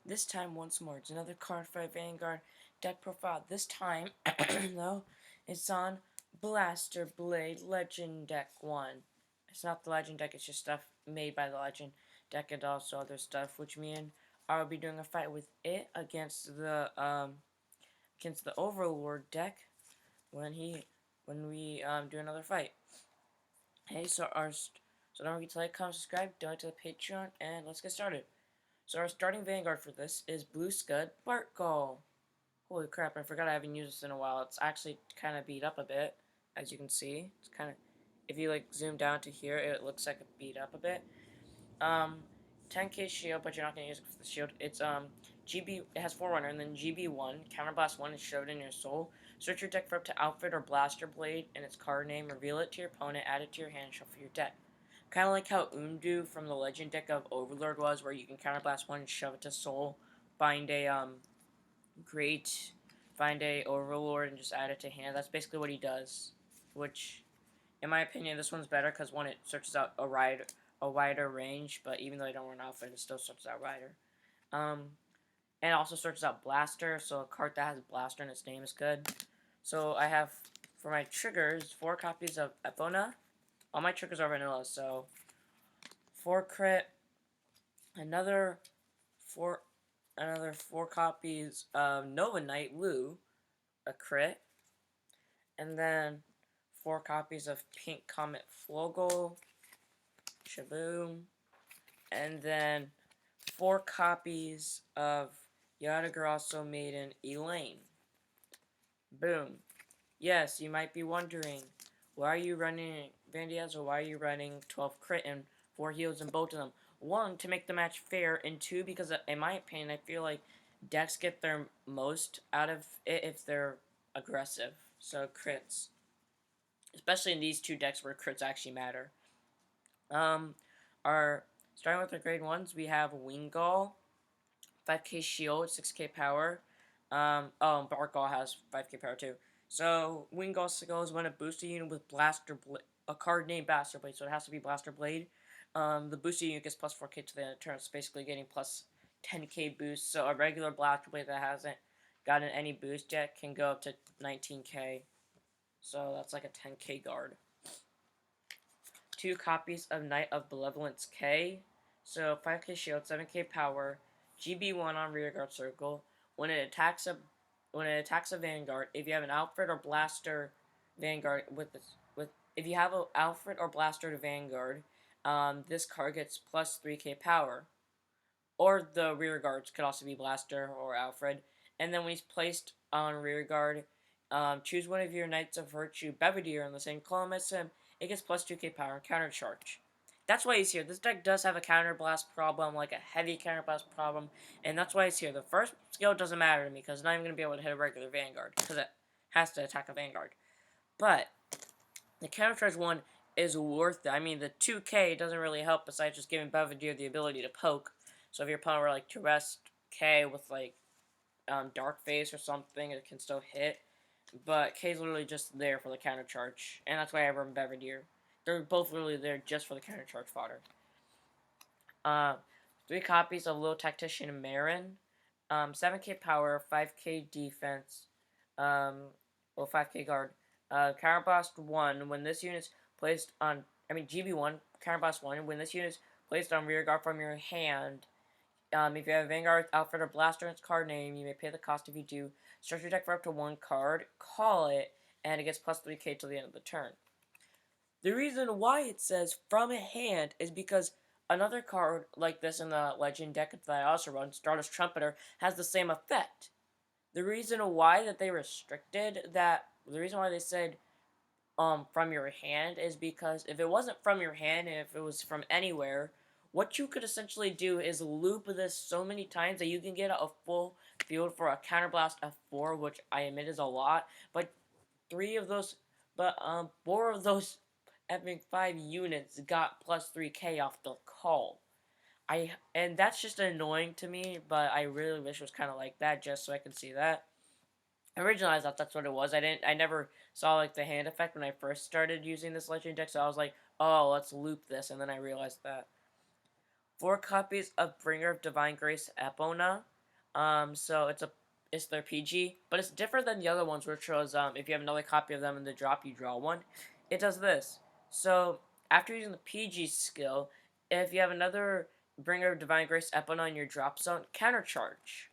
This time, once more, it's another Cardfight Vanguard deck profile. This time, though, it's on Blaster Blade Legend Deck 1. It's not the Legend deck, it's just stuff made by the Legend deck and also other stuff, which me and I will be doing a fight with it against the Overlord deck when we do another fight. Hey, so don't forget to like, comment, subscribe, donate to the Patreon, and let's get started. So our starting Vanguard for this is Blue Scud Bartgall. Holy crap, I forgot I haven't used this in a while. It's actually kind of beat up a bit, as you can see. It's kind of, if you like zoom down to here, it looks like it beat up a bit. 10k shield, but you're not going to use it for the shield. It's GB, it has Forerunner, and then GB1, Counterblast 1 is shoved in your soul. Search your deck for up to Outfit or Blaster Blade and its card name, reveal it to your opponent, add it to your hand, and shuffle your deck. Kind of like how Undu from the Legend deck of Overlord was, where you can Counterblast 1 and shove it to soul, find a find a Overlord and just add it to hand. That's basically what he does, which, in my opinion, this one's better because one, it searches out a wider range, but even though I don't run outfit, it still searches out wider. And it also searches out Blaster, so a card that has Blaster in its name is good. So I have, for my triggers, 4 copies of Epona. All my triggers are vanilla, so 4 crit, another 4 copies of Nova Knight Lu, a crit, and then 4 copies of Pink Comet Flogel, shaboom, and then 4 copies of Yada Grasso Maiden Elaine. Boom. Yes, you might be wondering, why are you running Vandiaz, or why are you running 12 crit and 4 heals in both of them? 1, to make the match fair, and 2, because in my opinion, I feel like decks get their most out of it if they're aggressive. So crits. Especially in these two decks where crits actually matter. Our starting with our grade 1s, we have Wingull, 5k shield, 6k power. Bartgall has 5k power too. So, Wingull skills when a booster unit with a card named Blaster Blade, so it has to be Blaster Blade. The booster unit gets plus 4k to the end of turn, it's basically getting plus 10k boost. So, a regular Blaster Blade that hasn't gotten any boost yet can go up to 19k. So, that's like a 10k guard. 2 copies of Knight of Benevolence K. So, 5k shield, 7k power, GB1 on rearguard circle. When it attacks a Vanguard, if you have an Alfred or Blaster Vanguard if you have an Alfred or Blaster to Vanguard, this card gets plus 3k power. Or the rearguards could also be Blaster or Alfred. And then when he's placed on rearguard, choose one of your Knights of Virtue Belvedere in the same column as him. It gets plus 2k power and counter charge. That's why he's here. This deck does have a counterblast problem, like a heavy counterblast problem, and that's why he's here. The first skill doesn't matter to me, because I'm not even going to be able to hit a regular Vanguard, because it has to attack a Vanguard. But the countercharge one is worth it. I mean, the 2k doesn't really help besides just giving Belvedere the ability to poke. So if your opponent were like to rest K with like Dark Face or something, it can still hit. But K's literally just there for the counter charge, and that's why I run Belvedere. They're both literally there just for the counter charge fodder. 3 copies of Little Tactician Marin, 7k power, 5k defense, 5k guard. Counterblast 1, when this unit's placed on, GB1, Counterblast 1, when this unit's placed on rear guard from your hand, if you have a Vanguard, Alfred, or Blaster in its card name, you may pay the cost if you do. Start your deck for up to 1 card, call it, and it gets plus 3k till the end of the turn. The reason why it says from hand is because another card like this in the Legend deck that I also run, Stardust Trumpeter, has the same effect. The reason why that they restricted that, the reason why they said from your hand is because if it wasn't from your hand and if it was from anywhere, what you could essentially do is loop this so many times that you can get a full field for a counterblast of 4, which I admit is a lot, but 4 of those epic 5 units got plus 3k off the call. And that's just annoying to me, but I really wish it was kind of like that just so I can see that. Originally, I thought that's what it was. I never saw like the hand effect when I first started using this Legend deck, so I was like, oh, let's loop this, and then I realized that. 4 copies of Bringer of Divine Grace Epona. So it's their PG, but it's different than the other ones, which was if you have another copy of them in the drop, you draw one. It does this. So after using the PG skill, if you have another Bringer of Divine Grace Epona in your drop zone, countercharge.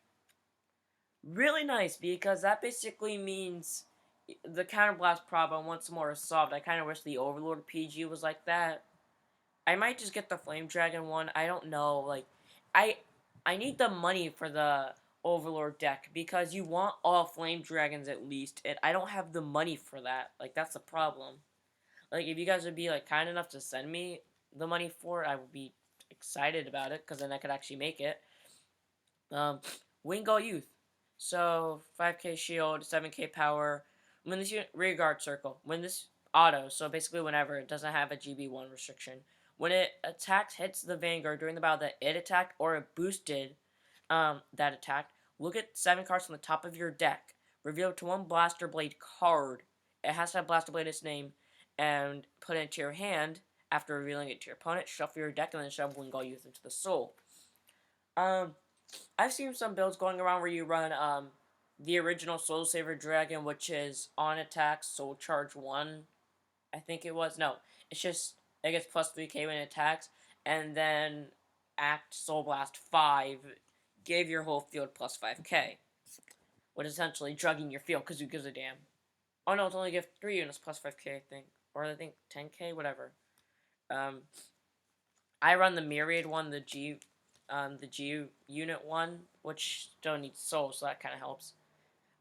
Really nice, because that basically means the counterblast problem once more is solved. I kind of wish the Overlord PG was like that. I might just get the Flame Dragon one. I don't know. Like, I I need the money for the Overlord deck because you want all Flame Dragons at least, and I don't have the money for that. Like, that's the problem. Like, if you guys would be like kind enough to send me the money for it, I would be excited about it because then I could actually make it. Um, Wingull Youth. So 5k shield, 7k power. When this unit rear guard circle. When this auto, so basically whenever it doesn't have a GB1 restriction. When it attacks, hits the Vanguard during the battle that it attacked or it boosted that attack, look at 7 cards from the top of your deck. Reveal to one Blaster Blade card. It has to have Blaster Blade in its name, and put it into your hand. After revealing it to your opponent, shuffle your deck and then shove Wingull Youth into the soul. I've seen some builds going around where you run the original Soul Saver Dragon, which is on attack Soul Charge 1. I think it was. No, it's just it gets plus 3k when it attacks, and then Act Soul Blast 5 gave your whole field plus 5k, which is essentially drugging your field because who gives a damn. Oh no, it's only give 3 units plus 5k, I think. Or I think 10k, whatever. Um, I run the Myriad one, the G unit one, which still needs soul, so that kind of helps.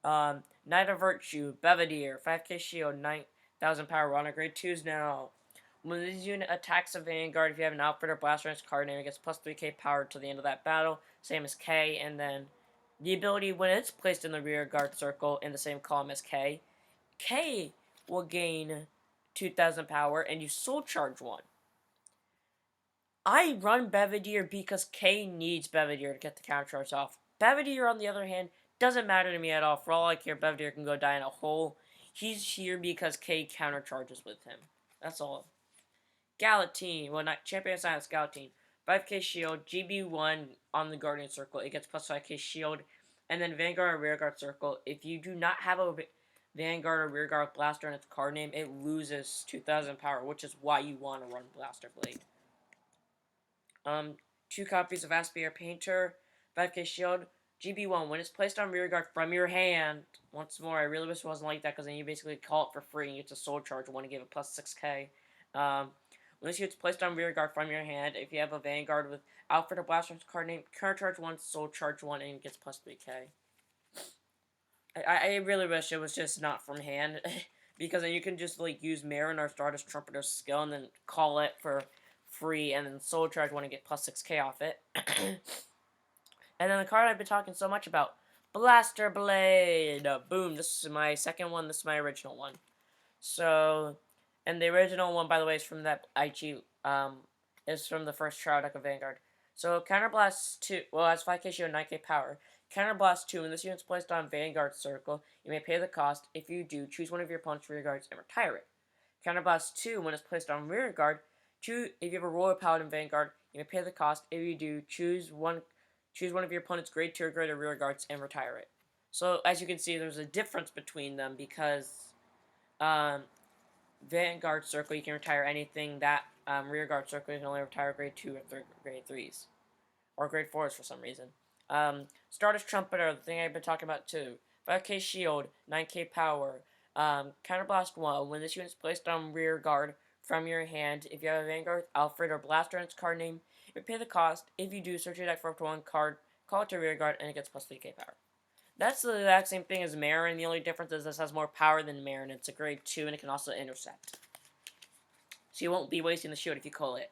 Knight of Virtue, Belvedere, 5k shield, 9,000 power, on a grade 2s now. When this unit attacks a Vanguard, if you have an outfit or blaster in its card name, it gets plus 3k power till the end of that battle, same as K, and then the ability when it's placed in the rear guard circle in the same column as K, K will gain 2,000 power and you soul charge 1. I run Belvedere because K needs Belvedere to get the counter charge off. Belvedere, on the other hand, doesn't matter to me at all. For all I care, Belvedere can go die in a hole. He's here because K counter charges with him. That's all. Galatine. Well, not Champion Science Galatine. 5k shield, GB1 on the Guardian Circle. It gets plus 5k shield. And then Vanguard or Rearguard Circle. If you do not have a Vanguard or Rearguard Blaster in its card name, it loses 2,000 power, which is why you want to run Blaster Blade. 2 copies of Aspire Painter, 5k shield, GB1. When it's placed on rear guard from your hand, once more, I really wish it wasn't like that because then you basically call it for free and you get to soul charge one and give it plus 6k. When this unit's placed on rear guard from your hand, if you have a Vanguard with Alfred or Blaster's card name, counter charge 1, soul charge 1, and it gets plus 3k. I really wish it was just not from hand because then you can just like use Marin or Stardust Trumpeter's skill and then call it for free, and then Soul Charge want to get plus 6k off it. And then the card I've been talking so much about, Blaster Blade. Boom, this is my second one, this is my original one. So, and the original one, by the way, is from that Aichi, is from the first trial deck of Vanguard. So, Counterblast 2, well, has 5k shield, 9k power. Counterblast 2, when this unit's placed on Vanguard Circle, you may pay the cost. If you do, choose one of your opponent's rear guards and retire it. Counterblast 2, when it's placed on rear guard, if you have a Royal Paladin Vanguard, you may pay the cost. If you do, choose one of your opponent's grade 2 or greater rear guards and retire it. So, as you can see, there's a difference between them because Vanguard Circle, you can retire anything. That rear guard circle, you can only retire grade 2 or grade 3s. Or grade 4s for some reason. Stardust Trumpeter, the thing I've been talking about too. 5k shield, 9k power. Counterblast 1, when this unit is placed on rear guard from your hand, if you have a Vanguard, Alfred, or Blaster in its card name, you pay the cost. If you do, search your deck for up to 1 card, call it to rear guard, and it gets plus 3k power. That's the exact same thing as Marin. The only difference is this has more power than Marin. It's a grade 2, and it can also intercept. So you won't be wasting the shield if you call it.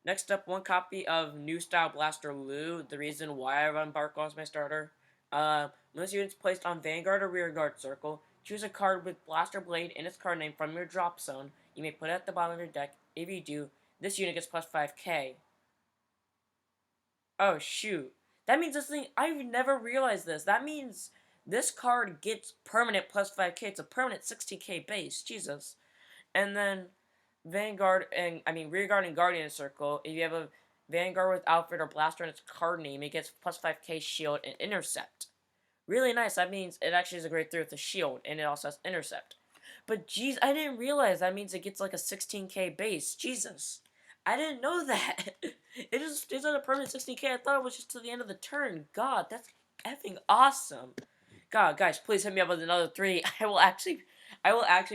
Next up, 1 copy of New Style Blaster Lu. The reason why I run Barkle as my starter. When this unit's placed on Vanguard or Rear Guard Circle, choose a card with Blaster Blade in its card name from your drop zone. You may put it at the bottom of your deck. If you do, this unit gets plus 5k. Oh, shoot. That means this thing... I've never realized this. That means this card gets permanent plus 5k. It's a permanent 60k base. Jesus. And then Vanguard and... Rear Guard and Guardian Circle. If you have a Vanguard with Alfred or Blaster in its card name, it gets plus 5k shield and intercept. Really nice. That means it actually is a grade 3 with a shield, and it also has intercept. But jeez, I didn't realize that means it gets like a 16k base. Jesus. I didn't know that. It's at a permanent 16k. I thought it was just to the end of the turn. God, that's effing awesome. God, guys, please hit me up with another 3. I will actually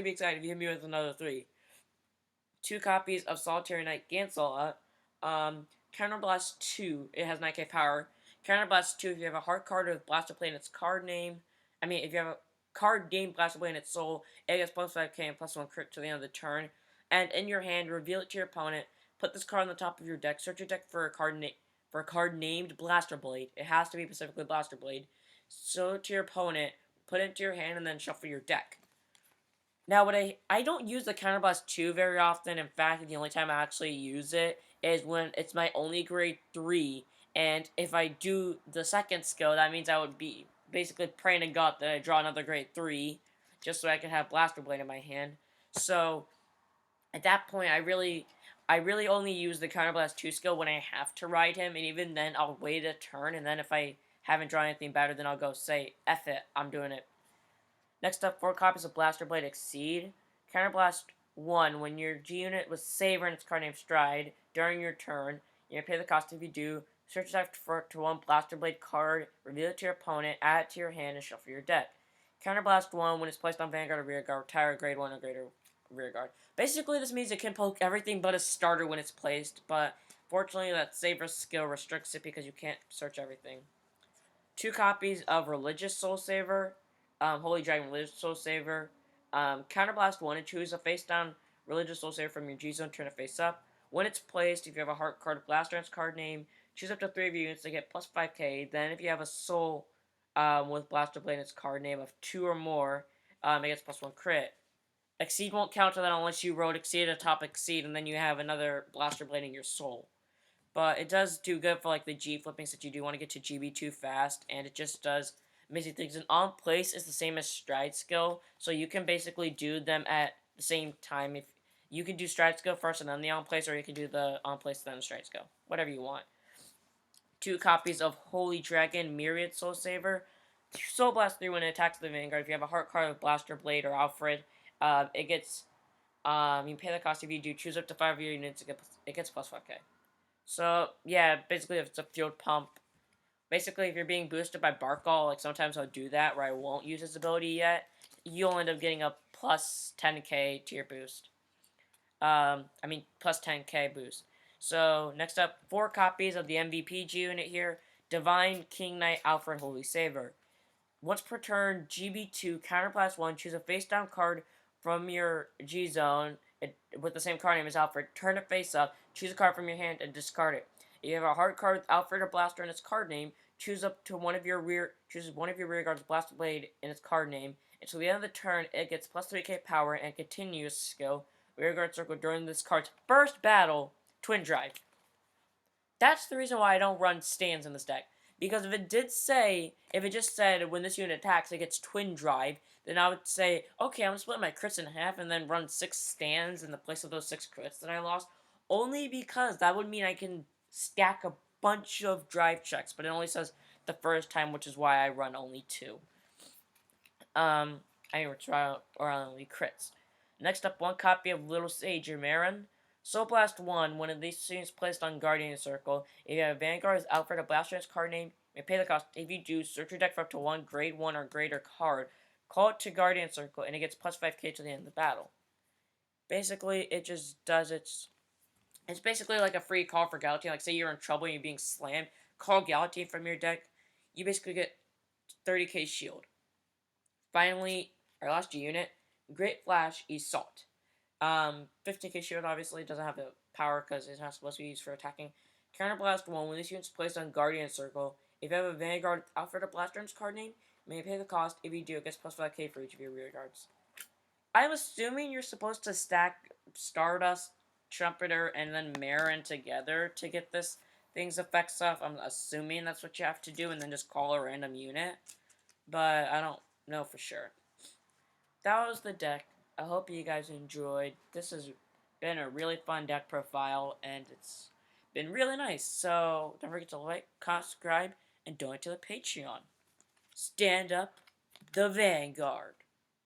be excited if you hit me with another 3. 2 copies of Solitary Knight Gansala. Counterblast 2, it has 9k power. Counterblast 2, if you have a heart card with Blaster Blade in its card name. If you have a card named Blaster Blade in its soul, it gets plus 5k and plus 1 crit to the end of the turn. And in your hand, reveal it to your opponent. Put this card on the top of your deck. Search your deck for a card named Blaster Blade. It has to be specifically Blaster Blade. Show it to your opponent, put it into your hand, and then shuffle your deck. Now, what I don't use the Counterblast 2 very often. In fact, the only time I actually use it is when it's my only grade 3. And if I do the second skill, that means I would be basically praying to God that I draw another grade 3, just so I can have Blaster Blade in my hand. So, at that point, I really only use the Counterblast 2 skill when I have to ride him, and even then, I'll wait a turn, and then if I haven't drawn anything better, then I'll go say, F it, I'm doing it. Next up, 4 copies of Blaster Blade Exceed. Counterblast 1. When your G unit was Saver in its card name Stride during your turn, you may pay the cost if you do. Search your deck to 1 Blaster Blade card, reveal it to your opponent, add it to your hand, and shuffle your deck. Counterblast 1. When it's placed on Vanguard or Rearguard, retire a grade 1 or greater Rearguard. Basically, this means it can poke everything but a starter when it's placed, but fortunately, that Saver skill restricts it because you can't search everything. 2 copies of Religious Soul Saver. Holy Dragon Religious Soul Saver. Counterblast 1 and choose a face down Religious Soul Saver from your G zone, turn it face up. When it's placed, if you have a heart card, Blaster in its card name, choose up to 3 of your units to get plus 5k. Then, if you have a soul with Blaster Blade in its card name of 2 or more, it gets plus 1 crit. Exceed won't count to that unless you wrote Exceed at top Exceed, and then you have another Blaster Blade in your soul. But it does do good for like the G flippings that you do want to get to GB2 fast, and it just does amazing things. And on place is the same as Stride skill, so you can basically do them at the same time. If you can do Stride skill first and then the on place, or you can do the on place then the Stride skill, whatever you want. 2 copies of Holy Dragon Myriad Soul Saver. Soul Blast 3 when it attacks the Vanguard. If you have a heart card with Blaster Blade or Alfred, it gets you pay the cost if you do choose up to 5 of your units. It gets plus 5k. So, yeah, basically if it's a field pump. Basically, if you're being boosted by Barkall, like sometimes I'll do that where I won't use his ability yet, you'll end up getting a plus 10k to your boost. Plus 10k boost. So, next up, 4 copies of the MVP G unit here. Divine King Knight Alfred Holy Saver. Once per turn, GB2, Counterblast 1, choose a face-down card from your G zone with the same card name as Alfred. Turn it face up, choose a card from your hand, and discard it. If you have a heart card with Alfred or Blaster in its card name, choose one of your rear guards Blaster Blade in its card name. Until the end of the turn, it gets plus 3k power and continuous skill. Rearguard circle during this card's first battle, Twin Drive. That's the reason why I don't run stands in this deck. Because if it just said when this unit attacks it gets Twin Drive, then I would say, okay, I'm going to split my crits in half and then run 6 stands in the place of those 6 crits that I lost. Only because that would mean I can stack a bunch of drive checks, but it only says the first time, which is why I run only 2. Or only crits. Next up, 1 copy of Little Sage Marin. Soul Blast 1, when these scenes placed on Guardian Circle, if you have Vanguard's Alfred or Blaster in its card name, you may pay the cost. If you do, search your deck for up to 1 grade 1 or greater card, call it to Guardian Circle, and it gets plus 5k to the end of the battle. Basically, it just does it's basically like a free call for Galatine. Like, say you're in trouble and you're being slammed, call Galatine from your deck, you basically get 30k shield. Finally, our last G unit, Great Flash Assault. 15k shield obviously doesn't have the power because it's not supposed to be used for attacking. Counterblast 1, when this unit is placed on Guardian Circle, if you have a Vanguard Alfred or Blaster in its card name, you may pay the cost. If you do, it gets plus 5k for each of your rear guards. I'm assuming you're supposed to stack Stardust, Trumpeter, and then Marin together to get this thing's effect stuff. I'm assuming that's what you have to do, and then just call a random unit. But I don't know for sure. That was the deck. I hope you guys enjoyed. This has been a really fun deck profile, and it's been really nice. So don't forget to like, comment, subscribe, and donate to the Patreon. Stand up, the Vanguard.